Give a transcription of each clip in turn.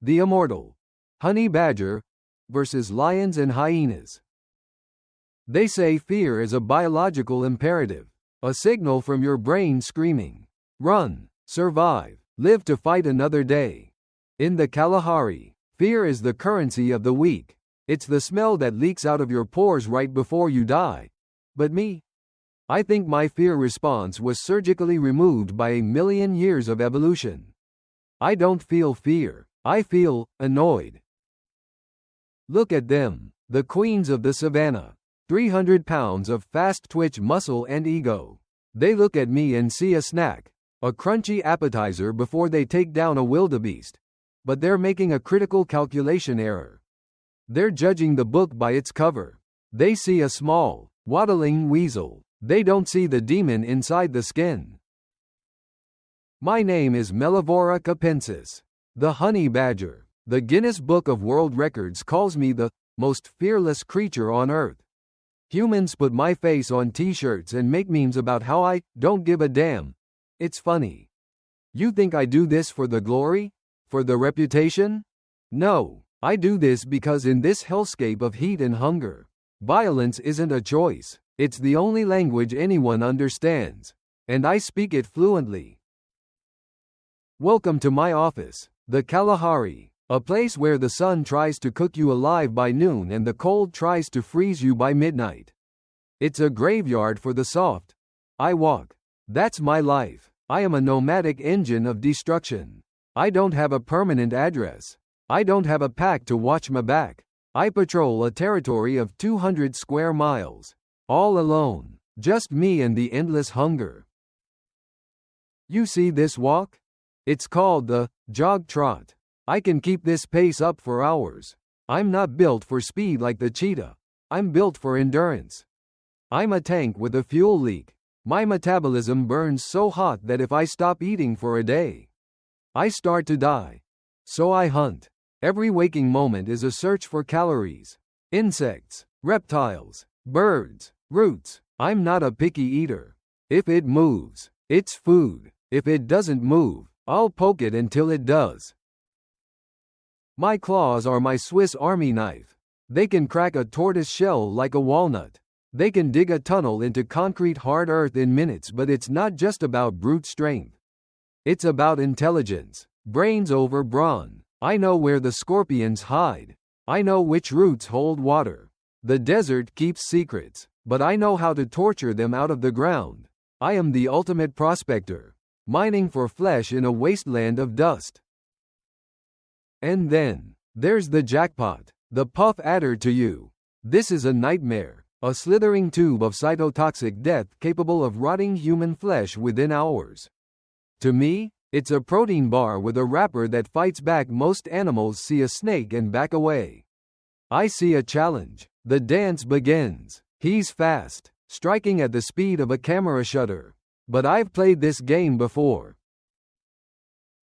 The immortal honey badger versus lions and hyenas. They say fear is a biological imperative, a signal from your brain screaming, run, survive, live to fight another day. In the Kalahari, fear is the currency of the weak. It's the smell that leaks out of your pores right before you die. But me? I think my fear response was surgically removed by 1,000,000 years of evolution. I don't feel fear. I feel annoyed. Look at them, the queens of the savannah. 300 pounds of fast twitch muscle and ego. They look at me and see a snack, a crunchy appetizer before they take down a wildebeest. But they're making a critical calculation error. They're judging the book by its cover. They see a small, waddling weasel. They don't see the demon inside the skin. My name is Mellivora capensis, the honey badger. The Guinness Book of World Records calls me the most fearless creature on earth. Humans put my face on t-shirts and make memes about how I don't give a damn. It's funny. You think I do this for the glory? For the reputation? No, I do this because in this hellscape of heat and hunger, violence isn't a choice. It's the only language anyone understands, and I speak it fluently. Welcome to my office, the Kalahari, a place where the sun tries to cook you alive by noon and the cold tries to freeze you by midnight. It's a graveyard for the soft. I walk. That's my life. I am a nomadic engine of destruction. I don't have a permanent address. I don't have a pack to watch my back. I patrol a territory of 200 square miles. All alone. Just me and the endless hunger. You see this walk? It's called the jog trot. I can keep this pace up for hours. I'm not built for speed like the cheetah. I'm built for endurance. I'm a tank with a fuel leak. My metabolism burns so hot that if I stop eating for a day, I start to die. So I hunt. Every waking moment is a search for calories. Insects, reptiles, birds, roots. I'm not a picky eater. If it moves, it's food. If it doesn't move, I'll poke it until it does. My claws are my Swiss Army knife. They can crack a tortoise shell like a walnut. They can dig a tunnel into concrete hard earth in minutes, but it's not just about brute strength. It's about intelligence. Brains over brawn. I know where the scorpions hide. I know which roots hold water. The desert keeps secrets, but I know how to torture them out of the ground. I am the ultimate prospector, mining for flesh in a wasteland of dust. And then, there's the jackpot, the puff adder to you. This is a nightmare, a slithering tube of cytotoxic death capable of rotting human flesh within hours. To me, it's a protein bar with a wrapper that fights back. Most animals see a snake and back away. I see a challenge. The dance begins. He's fast, striking at the speed of a camera shutter. But I've played this game before.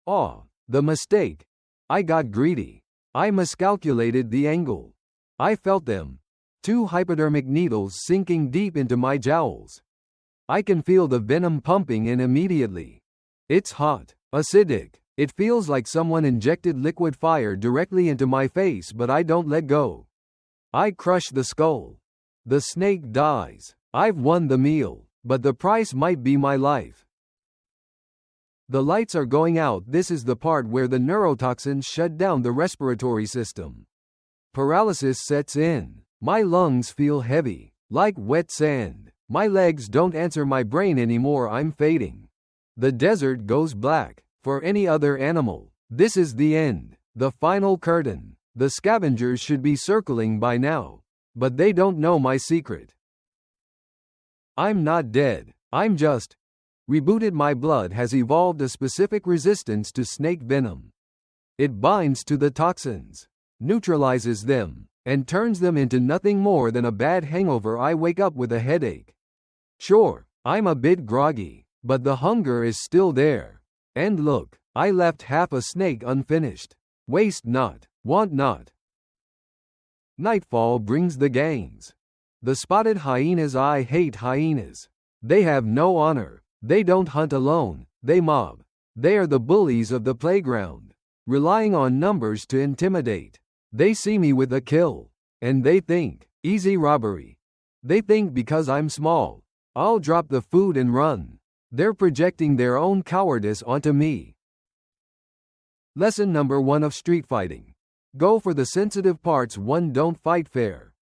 The mistake. I got greedy. I miscalculated the angle. I felt them. 2 hypodermic needles sinking deep into my jowls. I can feel the venom pumping in immediately. It's hot, acidic. It feels like someone injected liquid fire directly into my face, but I don't let go. I crush the skull. The snake dies. I've won the meal, but the price might be my life. The lights are going out. This is the part where the neurotoxins shut down the respiratory system. Paralysis sets in. My lungs feel heavy, like wet sand. My legs don't answer my brain anymore. I'm fading. The desert goes black. For any other animal, this is the end, the final curtain. The scavengers should be circling by now, but they don't know my secret. I'm not dead. I'm just rebooted. My blood has evolved a specific resistance to snake venom. It binds to the toxins, neutralizes them, and turns them into nothing more than a bad hangover. I wake up with a headache. Sure, I'm a bit groggy, but the hunger is still there. And look, I left half a snake unfinished. Waste not, want not. Nightfall brings the gangs. The spotted hyenas. I hate hyenas. They have no honor. They don't hunt alone, they mob. They are the bullies of the playground. relying on numbers to intimidate. They see me with a kill, and they think, easy robbery. They think because I'm small, I'll drop the food and run. They're projecting their own cowardice onto me. Lesson number 1 of street fighting. Go for the sensitive parts. 1. Don't fight fair.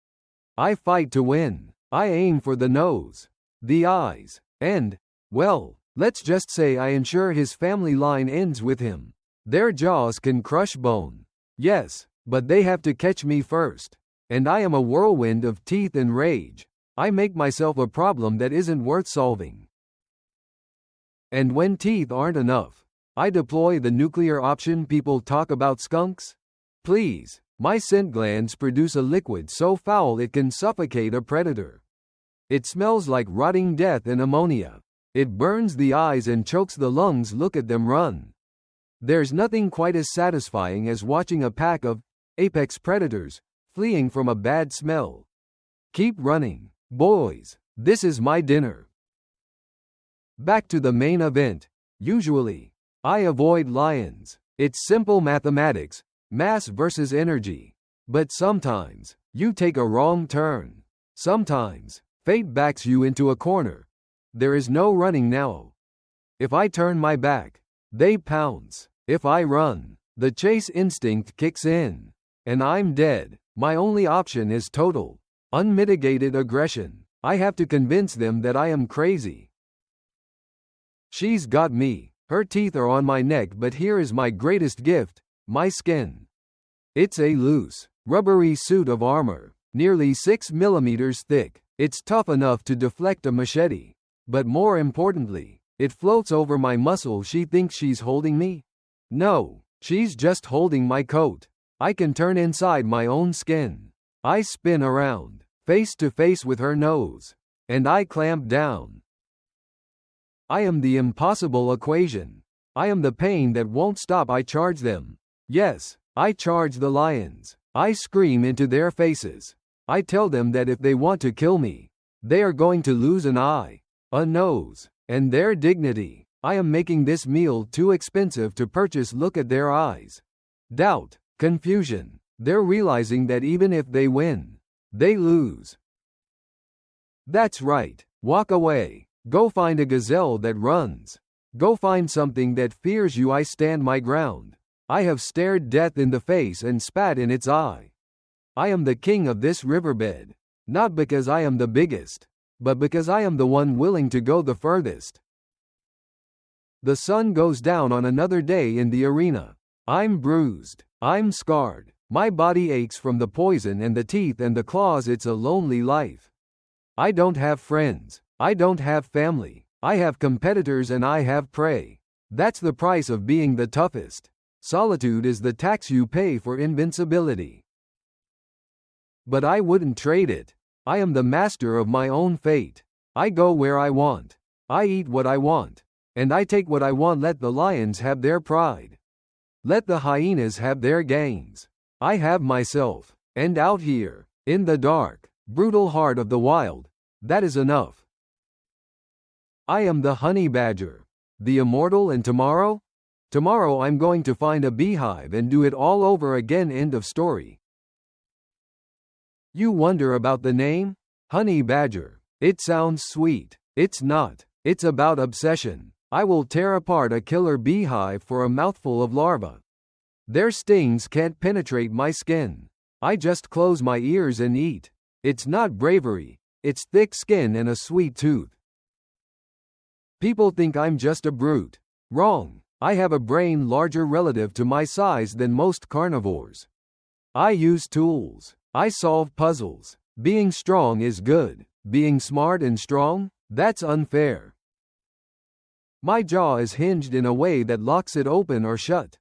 I fight to win. I aim for the nose, the eyes, and, well, let's just say I ensure his family line ends with him. Their jaws can crush bone. Yes, but they have to catch me first. And I am a whirlwind of teeth and rage. I make myself a problem that isn't worth solving. And when teeth aren't enough, I deploy the nuclear option. People talk about skunks? Please, my scent glands produce a liquid so foul it can suffocate a predator. It smells like rotting death and ammonia. It burns the eyes and chokes the lungs. Look at them run. There's nothing quite as satisfying as watching a pack of apex predators fleeing from a bad smell. Keep running, boys. This is my dinner. Back to the main event. Usually, I avoid lions. It's simple mathematics, mass versus energy. But sometimes, you take a wrong turn. Sometimes, fate backs you into a corner. There is no running now. If I turn my back, they pounce. If I run, the chase instinct kicks in. And I'm dead. My only option is total, unmitigated aggression. I have to convince them that I am crazy. She's got me. Her teeth are on my neck, but here is my greatest gift, my skin. It's a loose, rubbery suit of armor, nearly 6 millimeters thick. It's tough enough to deflect a machete. But more importantly, it floats over my muscle. She thinks she's holding me? No, she's just holding my coat. I can turn inside my own skin. I spin around, face to face with her nose. And I clamp down. I am the impossible equation. I am the pain that won't stop. I charge them. Yes, I charge the lions. I scream into their faces. I tell them that if they want to kill me, they are going to lose an eye, a nose, and their dignity. I am making this meal too expensive to purchase. Look at their eyes. Doubt, confusion. They're realizing that even if they win, they lose. That's right. Walk away. Go find a gazelle that runs. Go find something that fears you. I stand my ground. I have stared death in the face and spat in its eye. I am the king of this riverbed. Not because I am the biggest, but because I am the one willing to go the furthest. The sun goes down on another day in the arena. I'm bruised. I'm scarred. My body aches from the poison and the teeth and the claws. It's a lonely life. I don't have friends. I don't have family. I have competitors and I have prey. That's the price of being the toughest. Solitude is the tax you pay for invincibility. But I wouldn't trade it. I am the master of my own fate. I go where I want. I eat what I want. And I take what I want. Let the lions have their pride. Let the hyenas have their gains. I have myself. And out here, in the dark, brutal heart of the wild, that is enough. I am the honey badger, the immortal. And tomorrow? Tomorrow I'm going to find a beehive and do it all over again. End of story. You wonder about the name? Honey badger. It sounds sweet. It's not. It's about obsession. I will tear apart a killer beehive for a mouthful of larvae. Their stings can't penetrate my skin. I just close my ears and eat. It's not bravery. It's thick skin and a sweet tooth. People think I'm just a brute. Wrong. I have a brain larger relative to my size than most carnivores. I use tools. I solve puzzles. Being strong is good. Being smart and strong? That's unfair. My jaw is hinged in a way that locks it open or shut.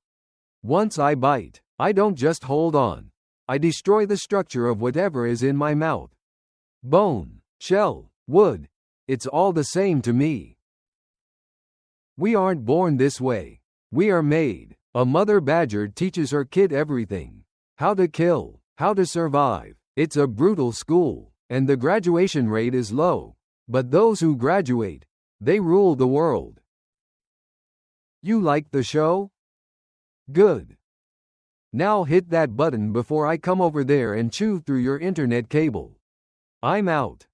Once I bite, I don't just hold on. I destroy the structure of whatever is in my mouth. Bone, shell, wood. It's all the same to me. We aren't born this way. We are made. A mother badger teaches her kid everything. How to kill, how to survive. It's a brutal school, and the graduation rate is low. But those who graduate, they rule the world. You like the show? Good. Now hit that button before I come over there and chew through your internet cable. I'm out.